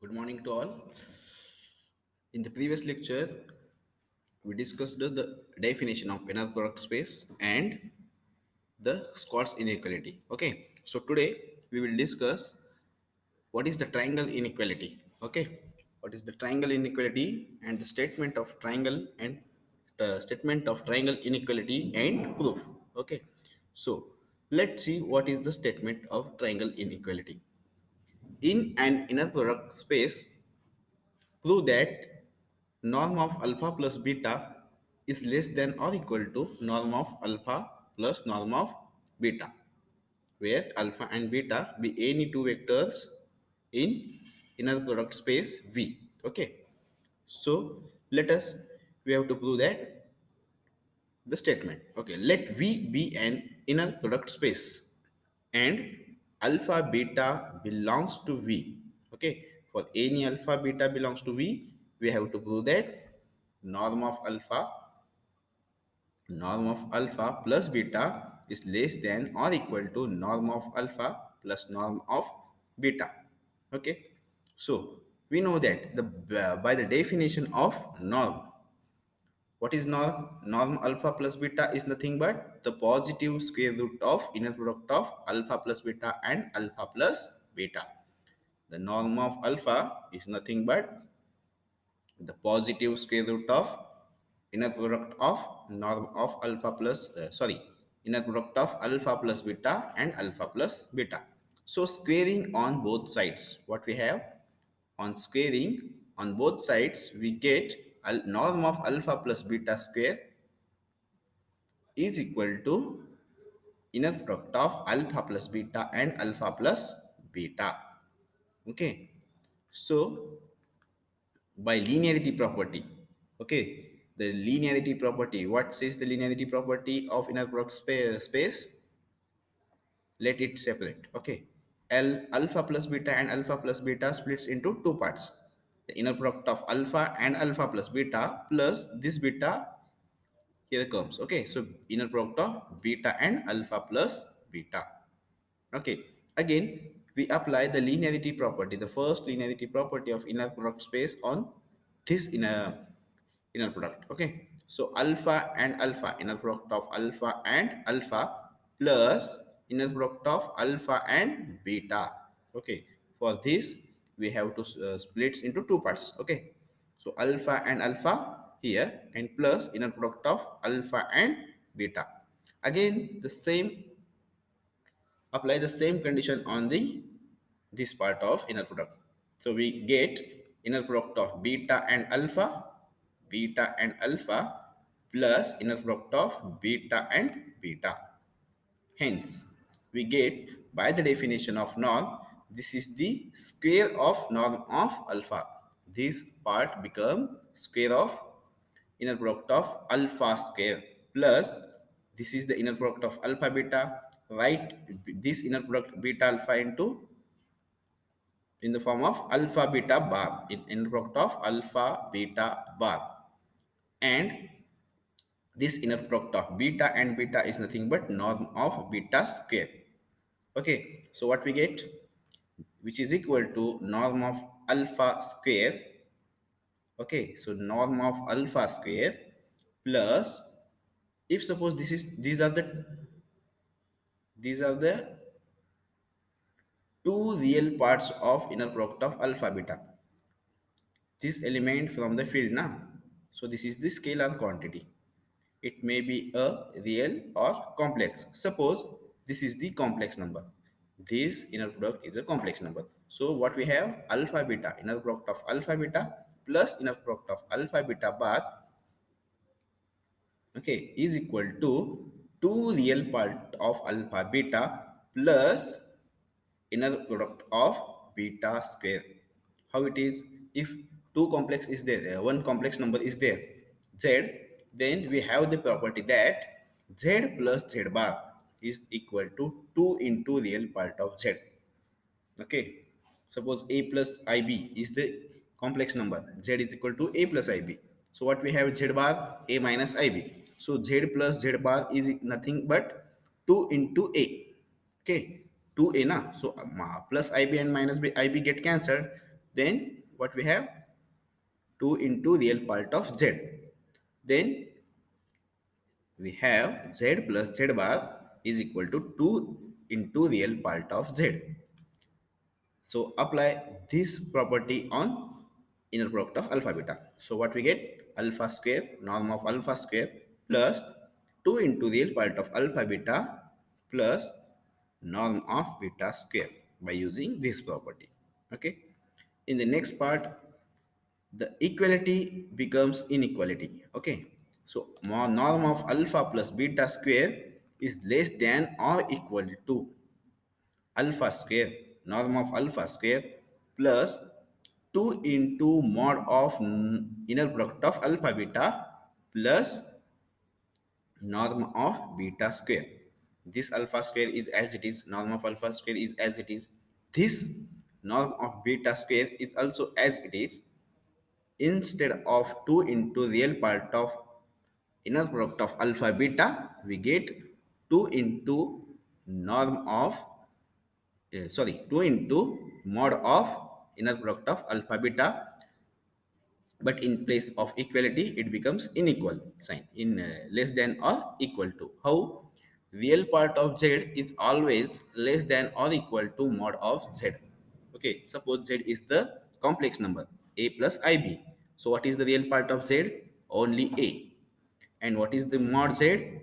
Good morning to all. In the previous lecture, we discussed the definition of inner product space and the Squartz inequality. Okay, so today we will discuss what is the triangle inequality. Okay, what is the triangle inequality and the statement of triangle and the statement of triangle inequality and proof. Okay, so let's see what is the statement of triangle inequality. In an inner product space, prove that norm of alpha plus beta is less than or equal to norm of alpha plus norm of beta, where alpha and beta be any two vectors in inner product space V. Okay, so let us we have to prove that the statement. Okay, let V be an inner product space and alpha beta belongs to V. Okay, for any alpha beta belongs to V, we have to prove that norm of alpha norm of alpha plus beta is less than or equal to norm of alpha plus norm of beta. Okay, so we know that the by the definition of norm, what is norm? Norm alpha plus beta is nothing but the positive square root of inner product of alpha plus beta and alpha plus beta. The norm of alpha is nothing but the positive square root of inner product of norm of alpha plus inner product of alpha plus beta and alpha plus beta. So squaring on both sides, what we have on squaring on both sides, we get norm of alpha plus beta square is equal to inner product of alpha plus beta and alpha plus beta. Okay, so by linearity property. Okay, the linearity property. What says the linearity property of inner product space? Let it separate. Okay, L alpha plus beta and alpha plus beta splits into two parts. The inner product of alpha and alpha plus beta plus this beta here comes. Okay, so inner product of beta and alpha plus beta. Okay, again we apply the linearity property, the first linearity property of inner product space on this inner product. Okay, so alpha and alpha, inner product of alpha and alpha plus inner product of alpha and beta. Okay, for this we have to split into two parts. Okay, so alpha and alpha here and plus inner product of alpha and beta. Again the same, apply the same condition on the this part of inner product. So we get inner product of beta and alpha plus inner product of beta and beta. Hence we get by the definition of norm, this is the square of norm of alpha. This part become square of inner product of alpha square plus this is the inner product of alpha beta. Write this inner product beta alpha into in the form of alpha beta bar, in inner product of alpha beta bar, and this inner product of beta and beta is nothing but norm of beta square. Okay, so what we get, which is equal to norm of alpha square. Okay, so norm of alpha square plus, if suppose this is these are the two real parts of inner product of alpha beta, this element from the field now. So this is the scalar quantity. It may be a real or complex. Suppose this is the complex number, this inner product is a complex number. So what we have, alpha beta, inner product of alpha beta plus inner product of alpha beta bar, okay, is equal to 2 real part of alpha beta plus inner product of beta square. How it is, if two complex is there, one complex number is there, z, then we have the property that z plus z bar is equal to 2 into real part of z. Okay, suppose a plus ib is the complex number, z is equal to a plus ib. So what we have, z bar a minus ib. So z plus z bar is nothing but 2 into a. Okay, 2a na, so plus ib and minus ib get cancelled. Then what we have? 2 into real part of z. Then we have z plus z bar is equal to 2 into real part of z. So apply this property on inner product of alpha beta. So what we get? Alpha square norm of alpha square plus 2 into real part of alpha beta plus norm of beta square by using this property. Okay. In the next part, the equality becomes inequality. Okay. So norm of alpha plus beta square is less than or equal to alpha square, norm of alpha square plus 2 into mod of inner product of alpha beta plus norm of beta square. This alpha square is as it is, norm of alpha square is as it is. This norm of beta square is also as it is. Instead of 2 into real part of inner product of alpha beta, we get 2 into norm of 2 into mod of inner product of alpha beta, but in place of equality it becomes unequal sign in less than or equal to. How? Real part of z is always less than or equal to mod of z. Okay, suppose z is the complex number a plus ib. So what is the real part of z? Only a. And what is the mod z?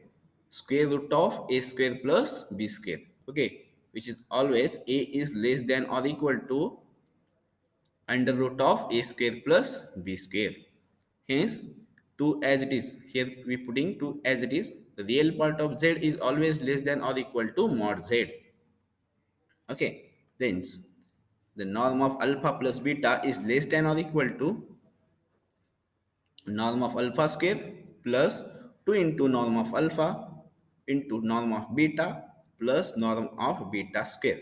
Square root of a square plus b square. Okay, which is always a is less than or equal to under root of a square plus b square. Hence 2 as it is, here we putting 2 as it is, the real part of z is always less than or equal to mod z. Okay, then the norm of alpha plus beta is less than or equal to norm of alpha square plus 2 into norm of alpha into norm of beta plus norm of beta square.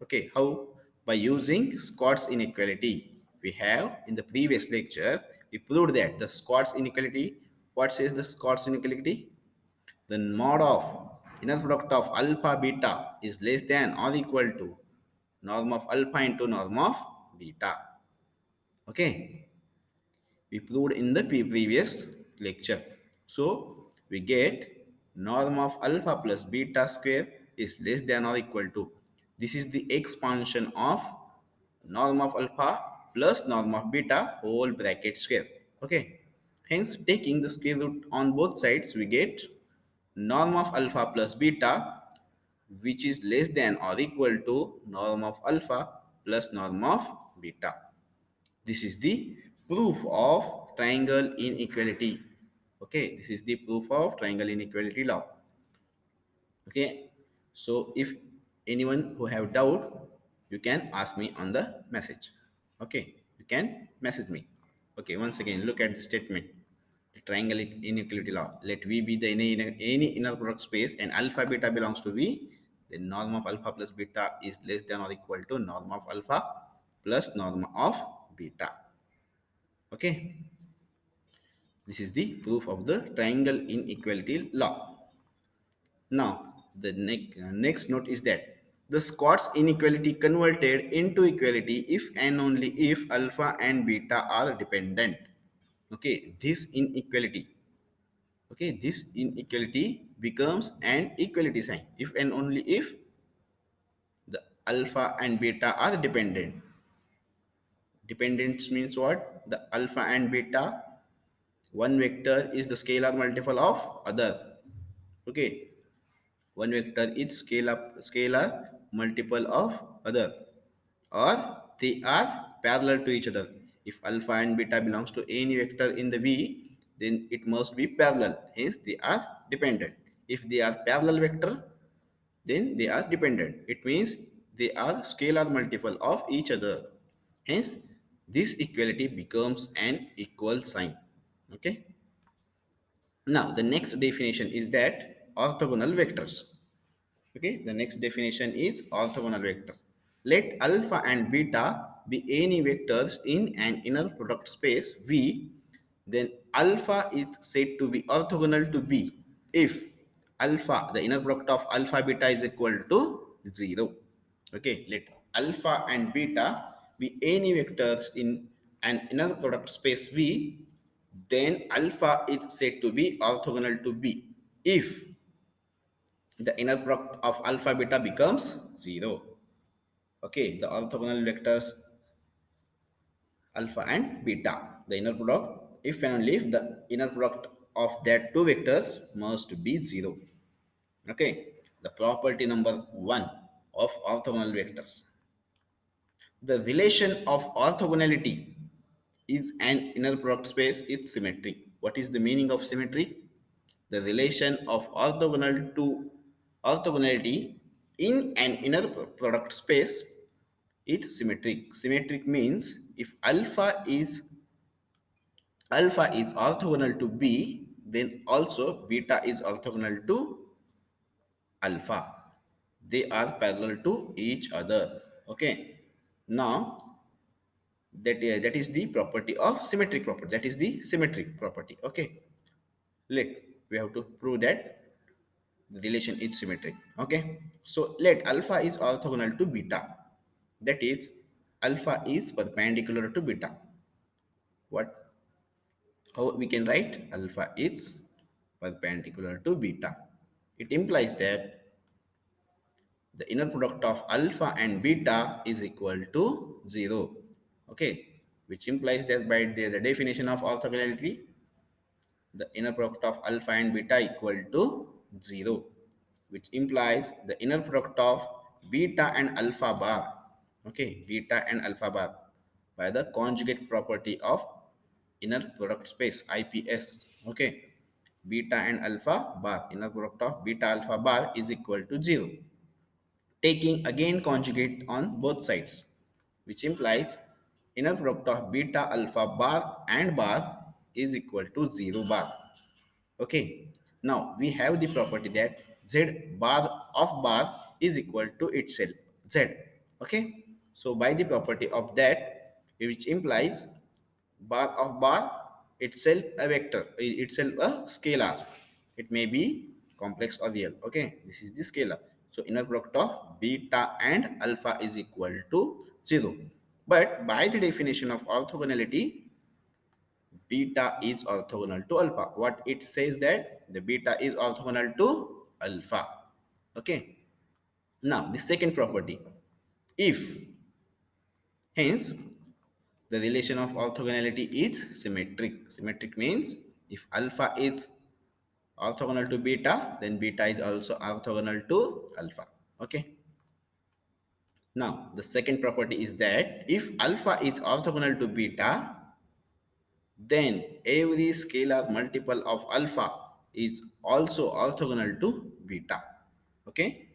Okay, how? By using Scott's inequality. We have in the previous lecture, we proved that the Scott's inequality, what says the Scott's inequality? The mod of inner product of alpha beta is less than or equal to norm of alpha into norm of beta. Okay, we proved in the previous lecture. So we get norm of alpha plus beta square is less than or equal to. This is the expansion of norm of alpha plus norm of beta whole bracket square. Okay. Hence, taking the square root on both sides, we get norm of alpha plus beta, which is less than or equal to norm of alpha plus norm of beta. This is the proof of triangle inequality. Okay, this is the proof of triangle inequality law. Okay, so if anyone who have doubt, you can ask me on the message. Okay, you can message me. Okay, once again, look at the statement. The triangle inequality law. Let V be the any inner product space and alpha beta belongs to V. The norm of alpha plus beta is less than or equal to norm of alpha plus norm of beta. Okay, this is the proof of the triangle inequality law. Now, the next note is that the Scott's inequality converted into equality if and only if alpha and beta are dependent. Okay, this inequality. Okay, this inequality becomes an equality sign if and only if the alpha and beta are dependent. Dependence means what? The alpha and beta, one vector is the scalar multiple of other. Okay, one vector is scalar multiple of other, or they are parallel to each other. If alpha and beta belongs to any vector in the V, then it must be parallel, hence they are dependent. If they are parallel vector, then they are dependent. It means they are scalar multiple of each other. Hence, this equality becomes an equal sign. Okay. Now, the next definition is that orthogonal vectors. Okay, the next definition is orthogonal vector. Let alpha and beta be any vectors in an inner product space V, then alpha is said to be orthogonal to B if alpha, the inner product of alpha beta is equal to 0. Okay, let alpha and beta be any vectors in an inner product space V, then alpha is said to be orthogonal to B if the inner product of alpha beta becomes 0. Okay, the orthogonal vectors alpha and beta, the inner product, if and only if the inner product of that two vectors must be 0. Okay, the property number 1 of orthogonal vectors. The relation of orthogonality is an inner product space is symmetric. What is the meaning of symmetry? The relation of orthogonality in an inner product space is symmetric. Symmetric means if alpha is orthogonal to B, then also beta is orthogonal to alpha. They are parallel to each other. Okay. Now that is the property of symmetric property. That is the symmetric property. Okay. Let we have to prove that the relation is symmetric. Okay. So let alpha is orthogonal to beta. That is alpha is perpendicular to beta. What how we can write alpha is perpendicular to beta. It implies that the inner product of alpha and beta is equal to 0. Okay, which implies that by the definition of orthogonality, the inner product of alpha and beta equal to 0, which implies the inner product of beta and alpha bar, okay, beta and alpha bar, by the conjugate property of inner product space IPS, okay, beta and alpha bar, inner product of beta alpha bar is equal to 0, taking again conjugate on both sides, which implies inner product of beta alpha bar and bar is equal to 0 bar. Okay, now we have the property that z bar of bar is equal to itself z. Okay, so by the property of that, which implies bar of bar itself a vector, itself a scalar. It may be complex or real. Okay, this is the scalar. So inner product of beta and alpha is equal to 0. But by the definition of orthogonality, beta is orthogonal to alpha. What it says that the beta is orthogonal to alpha. Okay. Now the second property, if hence the relation of orthogonality is symmetric. Symmetric means if alpha is orthogonal to beta, then beta is also orthogonal to alpha. Okay. Now the second property is that if alpha is orthogonal to beta, then every scalar multiple of alpha is also orthogonal to beta. Okay,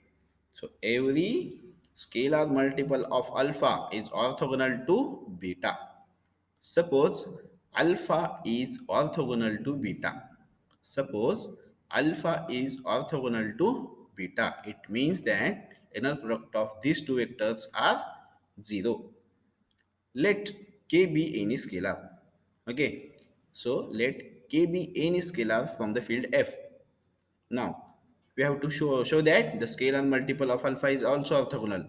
so every scalar multiple of alpha is orthogonal to beta. Suppose alpha is orthogonal to beta. Suppose alpha is orthogonal to beta. It means that inner product of these two vectors are 0. Let k be any scalar. Okay, so let k be any scalar from the field f. Now we have to show that the scalar multiple of alpha is also orthogonal.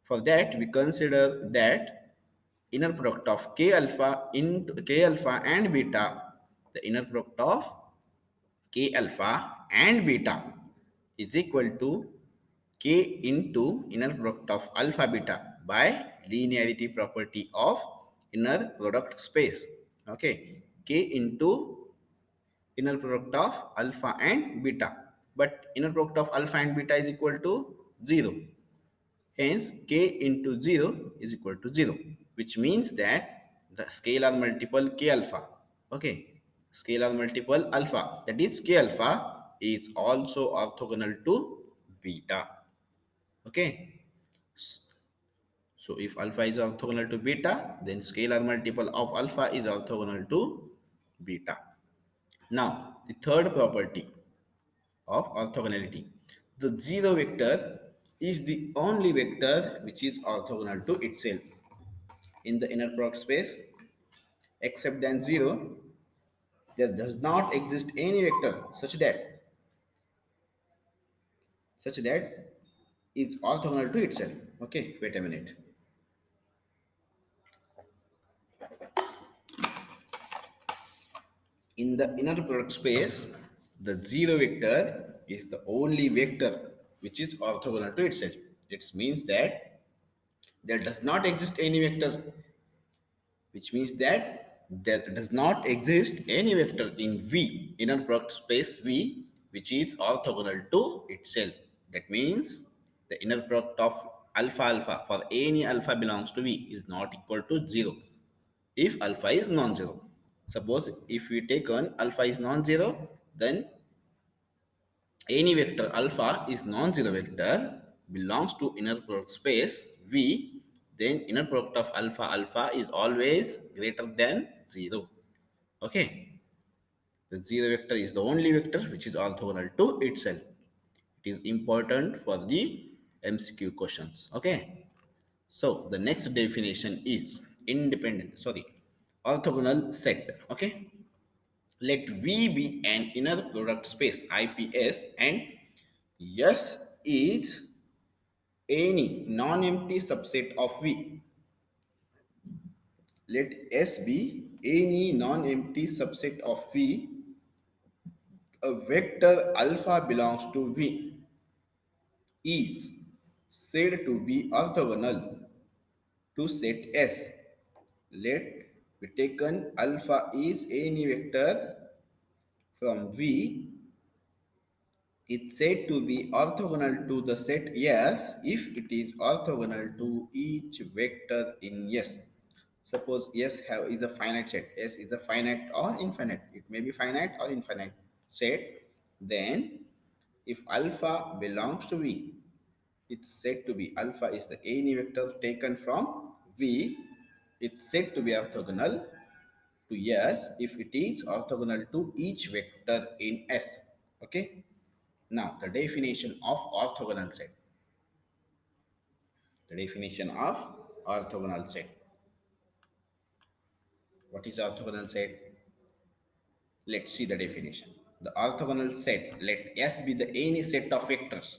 For that we consider that inner product of k alpha into k alpha and beta, the inner product of k alpha and beta is equal to k into inner product of alpha beta by linearity property of inner product space. Okay, k into inner product of alpha and beta, but inner product of alpha and beta is equal to 0. Hence, k into 0 is equal to 0, which means that the scalar multiple k alpha, okay, scalar multiple alpha, that is k alpha, is also orthogonal to beta. Okay, so if alpha is orthogonal to beta, then scalar multiple of alpha is orthogonal to beta. Now, the third property of orthogonality. The zero vector is the only vector which is orthogonal to itself in the inner product space. Except than 0, there does not exist any vector such that is orthogonal to itself. Okay, wait a minute. In the inner product space, the zero vector is the only vector which is orthogonal to itself. It means that there does not exist any vector, which means that there does not exist any vector in V, inner product space V, which is orthogonal to itself. That means the inner product of alpha alpha for any alpha belongs to V is not equal to 0 if alpha is non-zero. Suppose if we take on alpha is non-zero, then any vector alpha is non-zero vector belongs to inner product space V, then inner product of alpha alpha is always greater than 0. Okay, the zero vector is the only vector which is orthogonal to itself. It is important for the MCQ questions. Okay, so the next definition is orthogonal set. Okay, let V be an inner product space IPS and S is any non-empty subset of V. Let S be any non-empty subset of V. A vector alpha belongs to V is said to be orthogonal to set S. Let be taken alpha is any vector from V. It's said to be orthogonal to the set S if it is orthogonal to each vector in S. Suppose is a finite set. S is a finite or infinite. It may be finite or infinite set. Then, if alpha belongs to V, it's said to be alpha is the any vector taken from V. It's said to be orthogonal to S if it is orthogonal to each vector in S. Okay. Now, the definition of orthogonal set. The definition of orthogonal set. What is orthogonal set? Let's see the definition. The orthogonal set, let S be the any set of vectors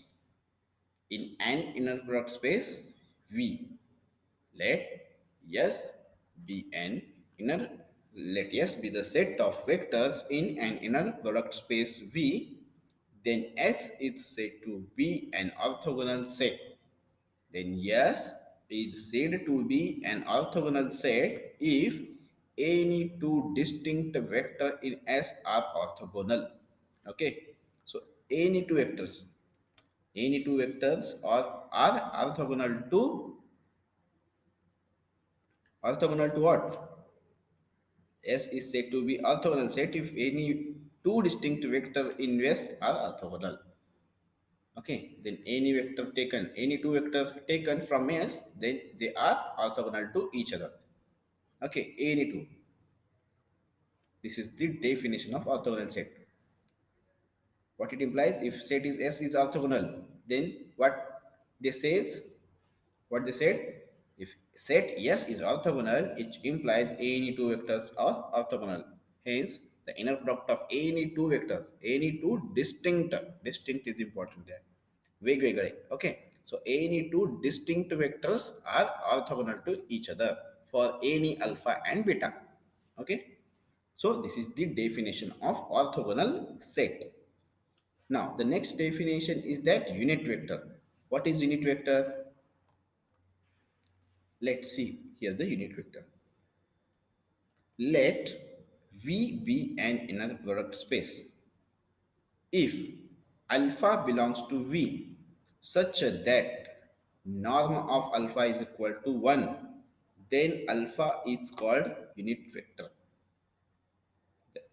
in an inner product space V. Let S be an inner let S be the set of vectors in an inner product space V, then S is said to be an orthogonal set. Then S is said to be an orthogonal set if any two distinct vectors in S are orthogonal. Okay, so any two vectors are orthogonal to what? S is said to be orthogonal set if any two distinct vectors in S are orthogonal. Okay, then any two vector taken from S, then they are orthogonal to each other. Okay, any two. This is the definition of orthogonal set. What it implies, if set is S is orthogonal, then they says, what they said, if set S is orthogonal, it implies any two vectors are orthogonal. Hence, the inner product of any two vectors, any two distinct is important there. वेगवेगळे. Okay, so any two distinct vectors are orthogonal to each other for any alpha and beta. Okay, so this is the definition of orthogonal set. Now the next definition is that unit vector. What is unit vector? Let's see here the unit vector. Let V be an inner product space if alpha belongs to V such that norm of alpha is equal to 1, then alpha is called unit vector.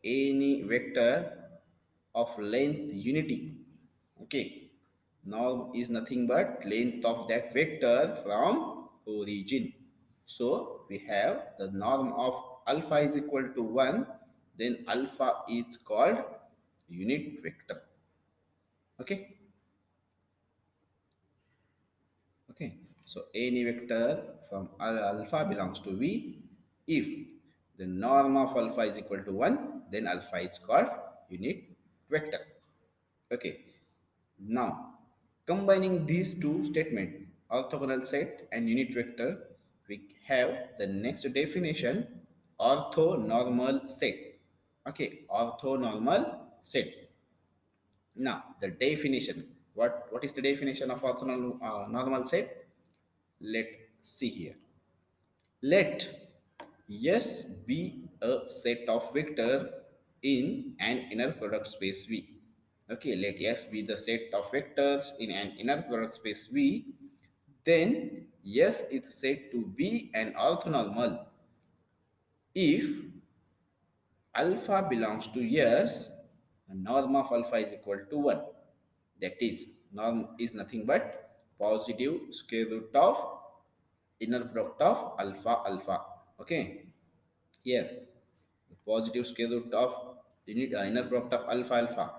Any vector of length unity. Okay, norm is nothing but length of that vector from origin. So we have the norm of alpha is equal to 1, then alpha is called unit vector. Okay. Okay, so any vector from alpha belongs to V. If the norm of alpha is equal to 1, then alpha is called unit vector. Okay, now combining these two statements, orthogonal set and unit vector, we have the next definition, orthonormal set. Okay, orthonormal set. Now the definition. What is the definition of orthonormal normal set? Let's see here. Let S be a set of vector in an inner product space V. Okay, let S be the set of vectors in an inner product space V. Then S is said to be an orthonormal if alpha belongs to S, norm of alpha is equal to 1. That is, norm is nothing but positive square root of inner product of alpha alpha. Okay, here the positive square root of inner product of alpha alpha.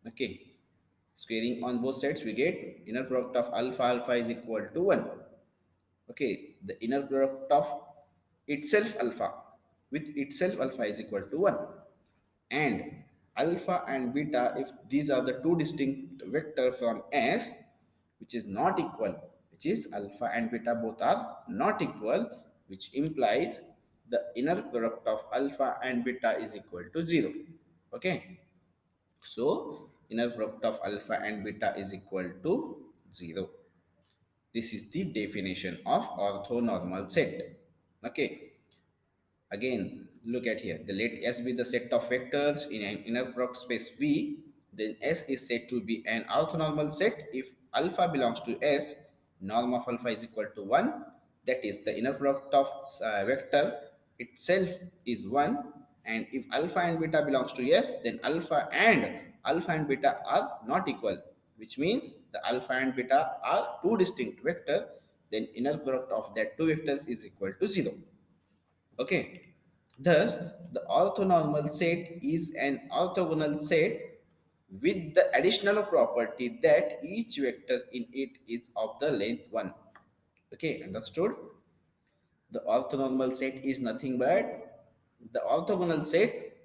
Okay, squaring on both sides we get inner product of alpha alpha is equal to 1. Okay, the inner product of itself alpha with itself alpha is equal to 1. And alpha and beta, if these are the two distinct vector from S which is not equal, which is alpha and beta both are not equal, which implies the inner product of alpha and beta is equal to 0. Okay, so inner product of alpha and beta is equal to 0. This is the definition of orthonormal set. Okay, again, look at here. The let S be the set of vectors in an inner product space V. Then S is said to be an orthonormal set if alpha belongs to S, norm of alpha is equal to 1. That is, the inner product of vector itself is 1. And if alpha and beta belongs to S, then alpha and beta are not equal, which means the alpha and beta are two distinct vectors. Then inner product of that two vectors is equal to 0. Okay. Thus, the orthonormal set is an orthogonal set with the additional property that each vector in it is of the length 1. Okay, understood? The orthonormal set is nothing but the orthogonal set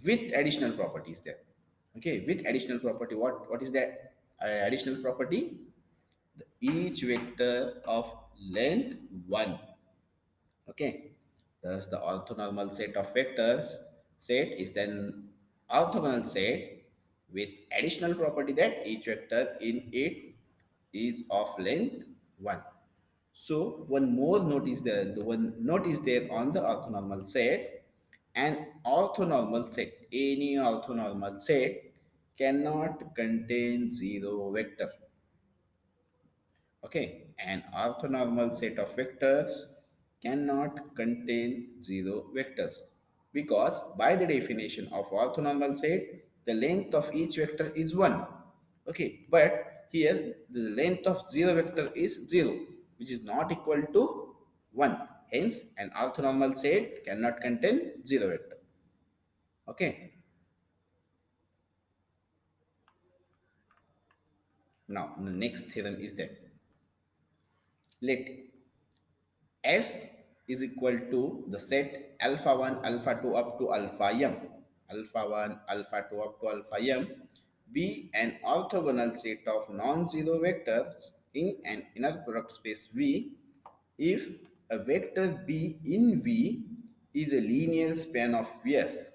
with additional properties there. Okay, with additional property. What is that additional property? Each vector of length 1. Okay, thus the orthonormal set of vectors set is then orthogonal set with additional property that each vector in it is of length 1. So one more note is there. The one note is there on the orthonormal set. An orthonormal set, any orthonormal set cannot contain zero vector. Okay, an orthonormal set of vectors cannot contain zero vectors because by the definition of orthonormal set, the length of each vector is 1. Okay, but here the length of zero vector is 0, which is not equal to 1. Hence, an orthonormal set cannot contain zero vector. Okay, now the next theorem is that let S is equal to the set alpha 1, alpha 2 up to alpha m. Alpha 1, alpha 2 up to alpha m be an orthogonal set of non-zero vectors in an inner product space V if a vector B in V is a linear span of S,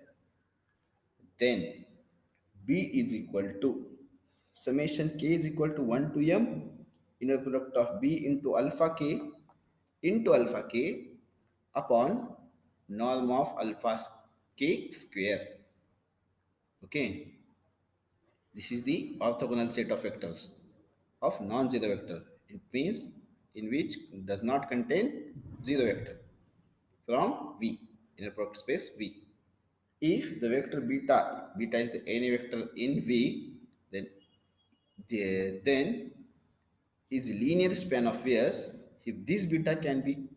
then B is equal to summation k is equal to 1 to m inner product of B into alpha k upon norm of alpha k square. Okay, this is the orthogonal set of vectors of non-zero vector. It means in which does not contain zero vector from V in a product space V. If the vector beta is the any vector in V, then then is linear span of S. If this beta can be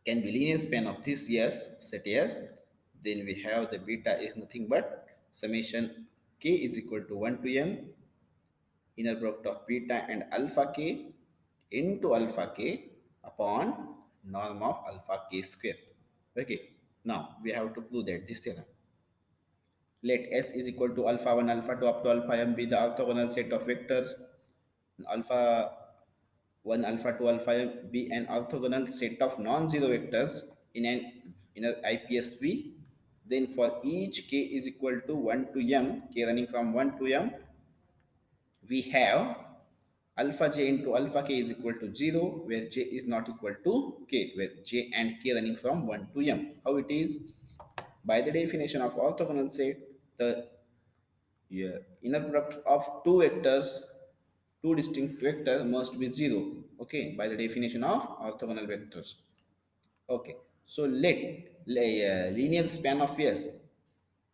linear span of this S set S, then we have the beta is nothing but summation k is equal to 1 to m inner product of beta and alpha k into alpha k upon norm of alpha k square. Okay, now we have to prove that this theorem. Let S is equal to alpha 1, alpha 2 up to alpha m be the orthogonal set of vectors. Alpha 1, alpha 2, alpha m be an orthogonal set of non-zero vectors in an inner IPS V. Then for each k is equal to 1 to m, k running from 1 to m, we have alpha j into alpha k is equal to 0, where j is not equal to k, where j and k running from 1 to m. How it is? By the definition of orthogonal set, the inner product of two vectors, two distinct vectors must be 0. Okay, by the definition of orthogonal vectors. Okay, so linear span of S.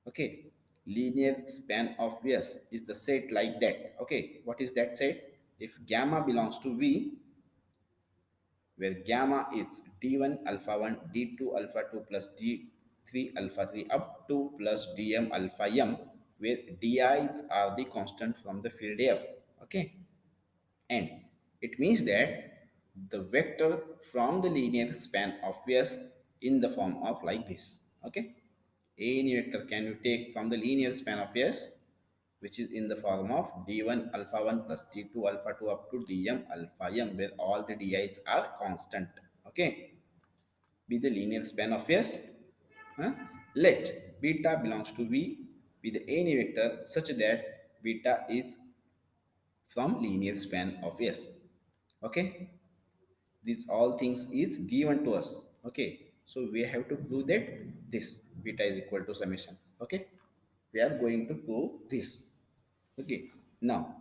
Okay, linear span of S is the set like that. Okay, what is that set? If gamma belongs to V, where gamma is d1 alpha 1 d2 alpha 2 plus d3 alpha 3 up to plus dm alpha m, where di's are the constant from the field F. Okay, and it means that the vector from the linear span of S in the form of like this. Okay, any vector can you take from the linear span of S, which is in the form of d1 alpha 1 plus d2 alpha 2 up to dm alpha m, where all the di's are constant. Okay, be the linear span of S. Huh? Let beta belongs to V be the any vector such that beta is from linear span of S. Okay, these all things is given to us. Okay, so we have to prove that this beta is equal to summation. Okay, we are going to prove this. Okay, now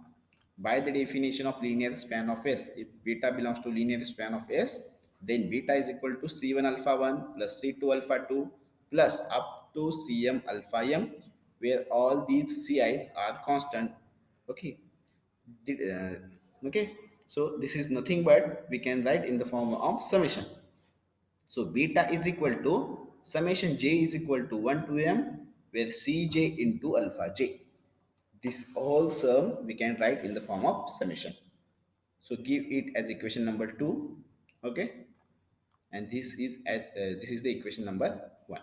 by the definition of linear span of S, if beta belongs to linear span of S, then beta is equal to C1 alpha 1 plus C2 alpha 2 plus up to Cm alpha m, where all these Ci's are constant. Okay, okay, so this is nothing but we can write in the form of summation. So beta is equal to summation j is equal to 1 to m, where cj into alpha j. This whole sum we can write in the form of summation. So give it as equation number 2. Okay, and this is the equation number 1.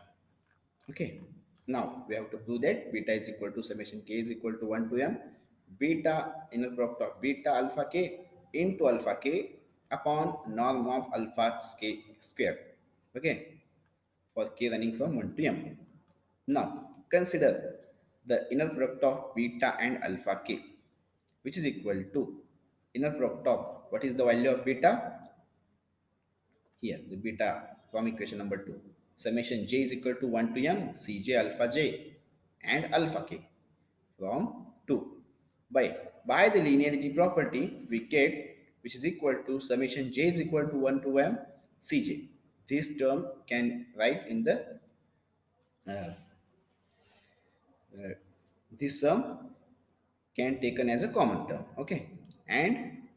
Okay, now we have to prove that beta is equal to summation k is equal to 1 to m beta inner product of beta alpha k into alpha k upon norm of alpha k square. Okay, for k running from 1 to m. Now consider the inner product of beta and alpha k, which is equal to inner product of what is the value of beta. Here the beta from equation number 2, summation j is equal to 1 to m cj alpha j and alpha k from 2 by the linearity property we get, which is equal to summation j is equal to 1 to m cj. This term can write in the uh, uh, this sum can taken as a common term. Okay, and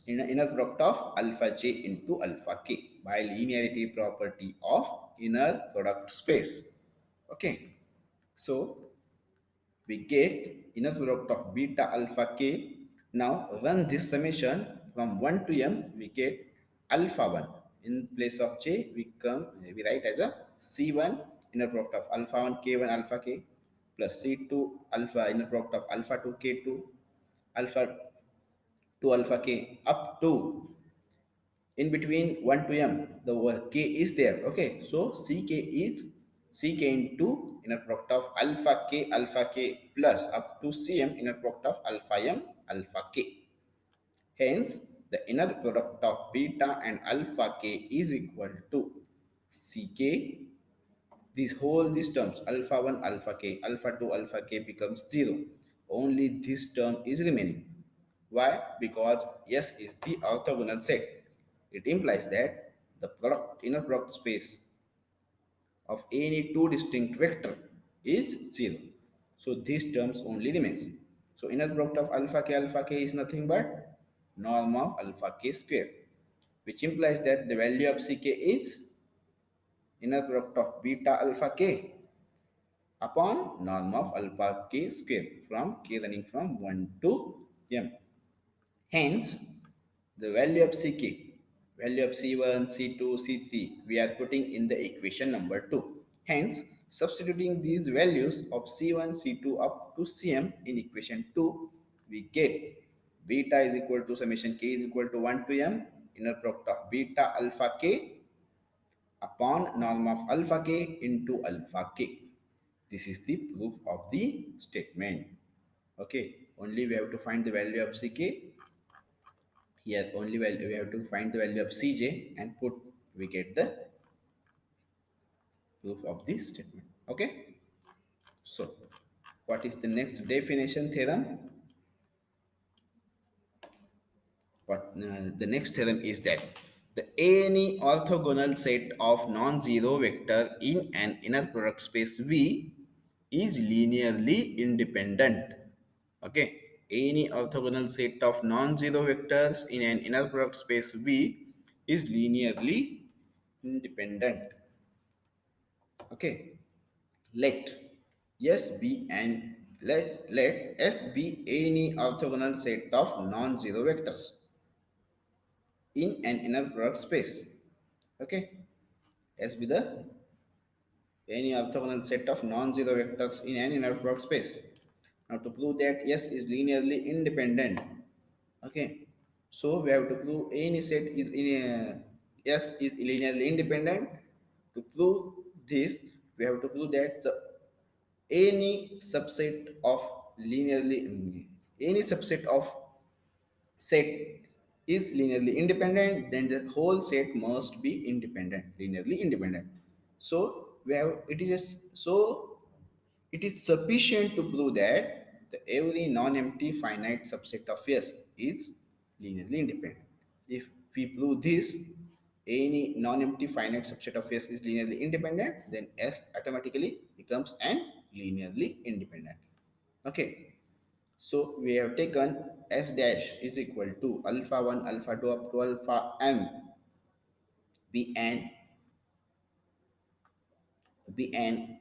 inner product of alpha j into alpha k by linearity property of inner product space. Okay, so we get inner product of beta alpha k. Now run this summation from 1 to m, we get alpha 1 in place of j, we write as a c1 inner product of alpha 1 k1 alpha k plus c2 alpha inner product of alpha 2 k2 alpha 2 alpha k up to in between 1 to m the k is there. Okay, so ck is ck into inner product of alpha k plus up to cm inner product of alpha m alpha k. Hence the inner product of beta and alpha k is equal to ck. These terms alpha 1 alpha k alpha 2 alpha k becomes 0. Only this term is remaining. Why? Because S is the orthogonal set. It implies that the product inner product space of any two distinct vector is 0. So these terms only remains. So inner product of alpha k is nothing but norm of alpha k square, which implies that the value of ck is inner product of beta alpha k upon norm of alpha k square from k running from 1 to m. Hence, the value of ck, value of c1, c2, c3, we are putting in the equation number 2. Hence, substituting these values of c1, c2 up to cm in equation 2, we get beta is equal to summation k is equal to 1 to m inner product of beta alpha k upon norm of alpha k into alpha k. This is the proof of the statement. Okay, only we have to find the value of ck. Here only we have to find the value of cj and put, we get the proof of this statement. Okay, so what is the next definition theorem? What the next theorem is that the any orthogonal set of non-zero vector in an inner product space V is linearly independent. Okay, any orthogonal set of non-zero vectors in an inner product space V is linearly independent. Okay, let S be an let S be any orthogonal set of non-zero vectors in an inner product space. Okay, S be the any orthogonal set of non-zero vectors in an inner product space. Now to prove that S is linearly independent, okay, so we have to prove any set is in a S is linearly independent. To prove this, we have to prove that the any subset of linearly any subset of set is linearly independent, then the whole set must be independent, linearly independent. So we have it is so it is sufficient to prove that the every non-empty finite subset of S is linearly independent. If we prove this, any non-empty finite subset of S is linearly independent, then S automatically becomes an linearly independent. Okay. So we have taken S dash is equal to alpha 1, alpha 2 up to alpha m be an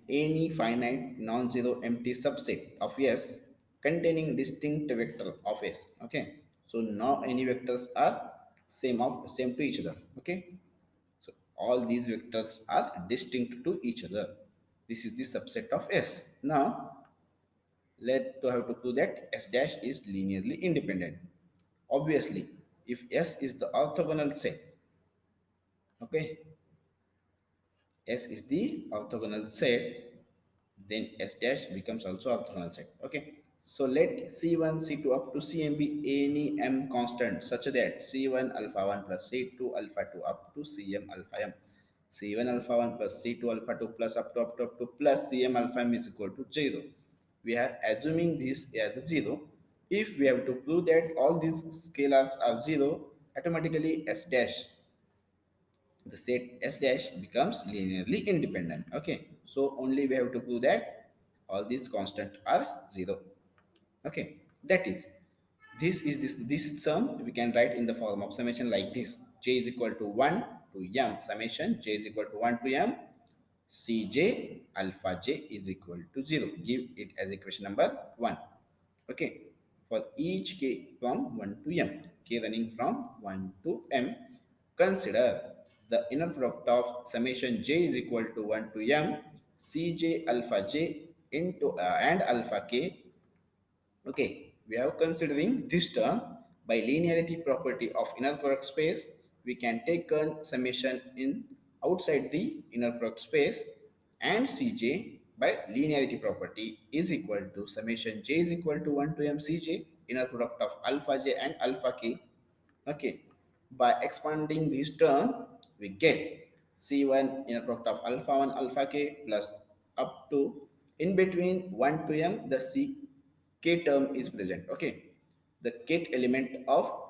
any finite non-zero empty subset of S containing distinct vector of S. Okay. So now any vectors are same to each other. Okay. So all these vectors are distinct to each other. This is the subset of S. Now let to have to prove that S dash is linearly independent. Obviously, if S is the orthogonal set, okay, S is the orthogonal set, then S dash becomes also orthogonal set. Okay. So let C1, C2 up to Cm be any m constant such that C1 alpha 1 plus C2 alpha 2 up to Cm alpha m. C1 alpha 1 plus C2 alpha 2 plus up to plus Cm alpha m is equal to 0. We are assuming this as a 0. If we have to prove that all these scalars are 0, automatically S dash, the set S dash becomes linearly independent. Okay, so only we have to prove that all these constant are 0. Okay, that is this sum we can write in the form of summation like this: j is equal to 1 to m summation j is equal to 1 to m cj alpha j is equal to 0. Give it as equation number 1. Okay, for each k from 1 to m, k running from 1 to m, consider the inner product of summation j is equal to 1 to m cj alpha j into and alpha k. Okay, we are considering this term by linearity property of inner product space. We can take a summation in outside the inner product space, and Cj by linearity property is equal to summation j is equal to 1 to m Cj inner product of alpha j and alpha k. Okay, by expanding this term, we get C1 inner product of alpha 1 alpha k plus up to in between 1 to m the C k term is present. Okay, the kth element of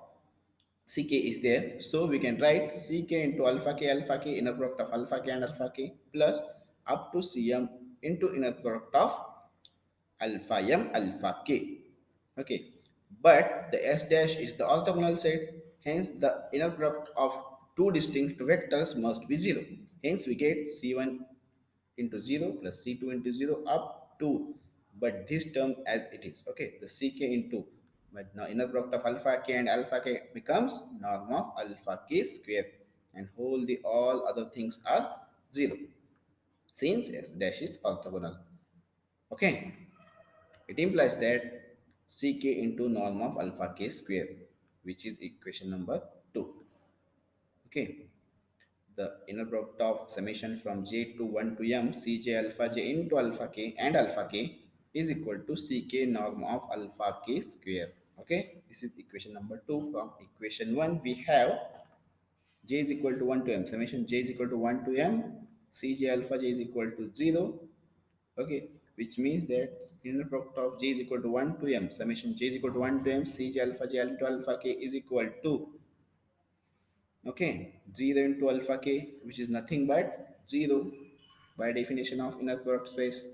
ck is there, so we can write ck into alpha k inner product of alpha k and alpha k plus up to cm into inner product of alpha m alpha k. Okay, but the S dash is the orthogonal set, hence the inner product of two distinct vectors must be 0. Hence we get C1 into 0 plus C2 into 0 up to, but this term as it is. Okay, the CK into, but now inner product of alpha k and alpha k becomes norm of alpha k square, and whole the all other things are 0 since S dash is orthogonal. Okay, it implies that Ck into norm of alpha k square, which is equation number 2. Okay. the inner product of summation from j to 1 to m cj alpha j into alpha k and alpha k is equal to ck norm of alpha k square. Okay, this is equation number 2. From equation 1 we have j is equal to 1 to m, summation j is equal to 1 to m cj alpha j is equal to 0. Okay, which means that inner product of j is equal to 1 to m, summation j is equal to 1 to m cj alpha j into alpha k is equal to, okay, 0 into alpha k, which is nothing but 0 by definition of inner product space,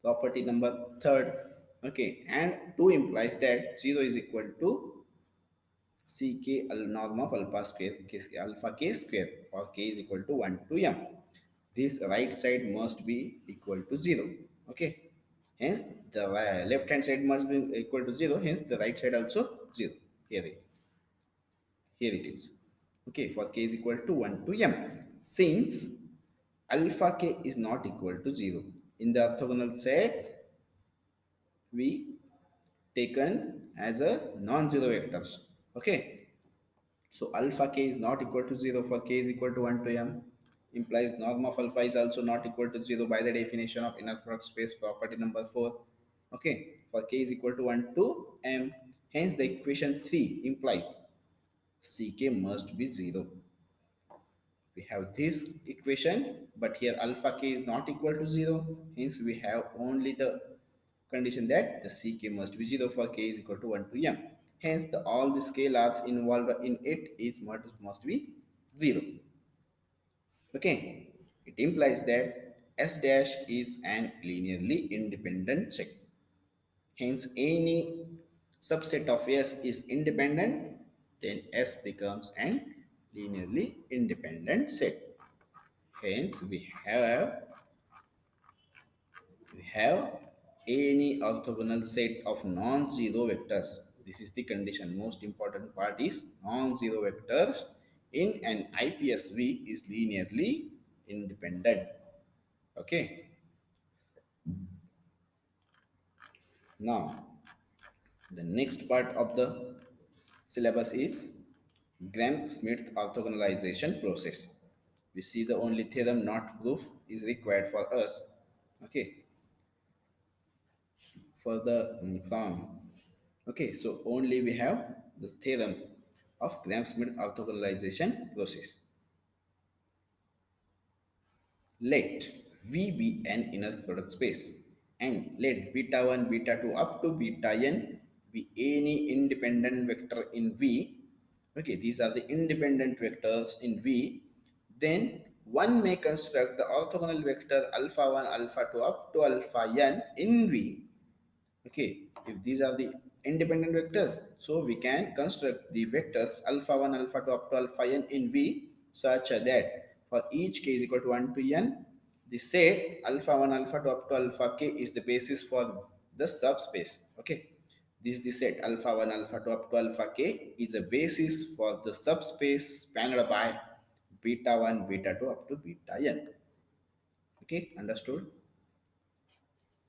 property number third. Okay, and 2 implies that 0 is equal to ck norm of alpha square alpha k square, or k is equal to 1 to m. This right side must be equal to 0. Okay, hence the left hand side must be equal to 0, hence the right side also 0. Here it is. Okay, for k is equal to 1 to m. Since alpha k is not equal to 0, in the orthogonal set we taken as a non-zero vectors. Okay, so alpha k is not equal to 0 for k is equal to 1 to m, implies norm of alpha is also not equal to 0 by the definition of inner product space, property number 4. Okay, for k is equal to 1 to m, hence the equation 3 implies ck must be 0. We have this equation, but here alpha k is not equal to 0, hence we have only the condition that the ck must be 0 for k is equal to 1 to m. Hence all the scalars involved in it is must be 0. Okay, it implies that s dash is an linearly independent set. Hence any subset of s is independent, then s becomes an linearly independent set. Hence we have any orthogonal set of non-zero vectors. This is the condition. Most important part is non-zero vectors in an IPSV is linearly independent. Okay. Now the next part of the syllabus is Gram-Schmidt orthogonalization process. We see the only theorem, not proof, is required for us. Okay, for the from. Okay, so only we have the theorem of Gram-Schmidt orthogonalization process. Let V be an inner product space and let beta 1, beta 2 up to beta n be any independent vector in V. Okay, these are the independent vectors in V. Then one may construct the orthogonal vector alpha 1, alpha 2 up to alpha n in V. Okay, if these are the independent vectors, so we can construct the vectors alpha 1, alpha 2 up to alpha n in V such that for each k is equal to 1 to n, the set alpha 1, alpha 2 up to alpha k is the basis for the subspace. Okay, this is the set alpha 1, alpha 2 up to alpha k is a basis for the subspace spanned by beta 1, beta 2 up to beta n. Okay, understood?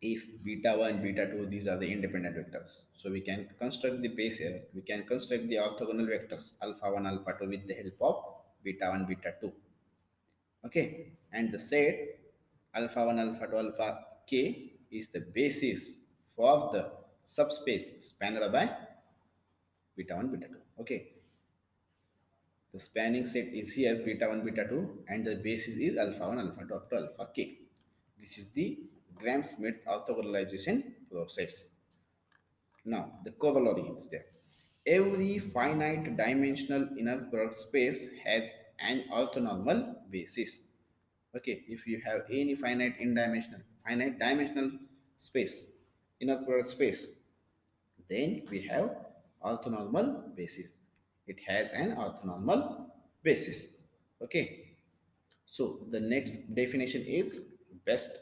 If beta 1 beta 2 these are the independent vectors, so we can construct the base we can construct the orthogonal vectors alpha 1 alpha 2 with the help of beta 1 beta 2. Okay, and the set alpha 1 alpha 2 alpha k is the basis for the subspace spanned by beta 1 beta 2. Okay, the spanning set is here beta 1 beta 2 and the basis is alpha 1 alpha 2 up to alpha k. This is the Gram-Schmidt orthogonalization process. Now the corollary is there. Every finite dimensional inner product space has an orthonormal basis. Okay, if you have any finite dimensional space, inner product space, then we have orthonormal basis. It has an orthonormal basis. Okay, so the next definition is best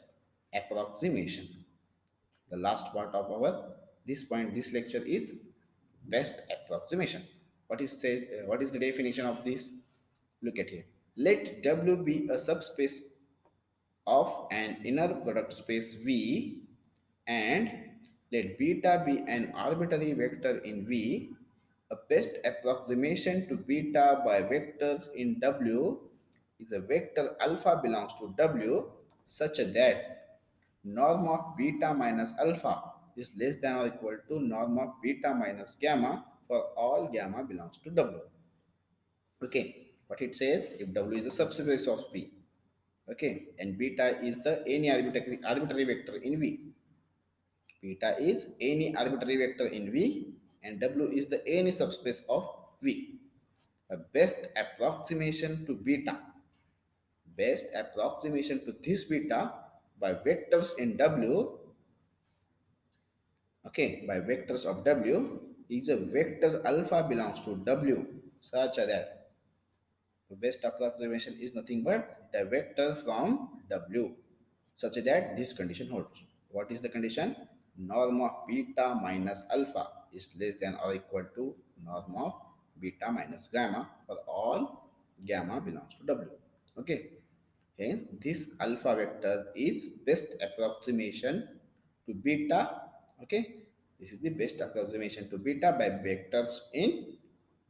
approximation. The last part of our this lecture is best approximation. What is the definition of this? Look at here. Let W be a subspace of an inner product space V and let beta be an arbitrary vector in V. A best approximation to beta by vectors in W is a vector alpha belongs to W such that norm of beta minus alpha is less than or equal to norm of beta minus gamma for all gamma belongs to W. Okay, what it says, if W is a subspace of V, okay, and beta is the any arbitrary vector in V. Beta is any arbitrary vector in V and W is the any subspace of V. The best approximation to this beta by vectors in W, okay, by vectors of W is a vector alpha belongs to W such that the best approximation is nothing but the vector from W such that this condition holds. What is the condition? Norm of beta minus alpha is less than or equal to norm of beta minus gamma for all gamma belongs to W. Okay. Hence, this alpha vector is best approximation to beta. Okay. This is the best approximation to beta by vectors in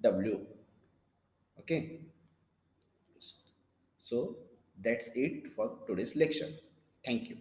W. Okay. So that's it for today's lecture. Thank you.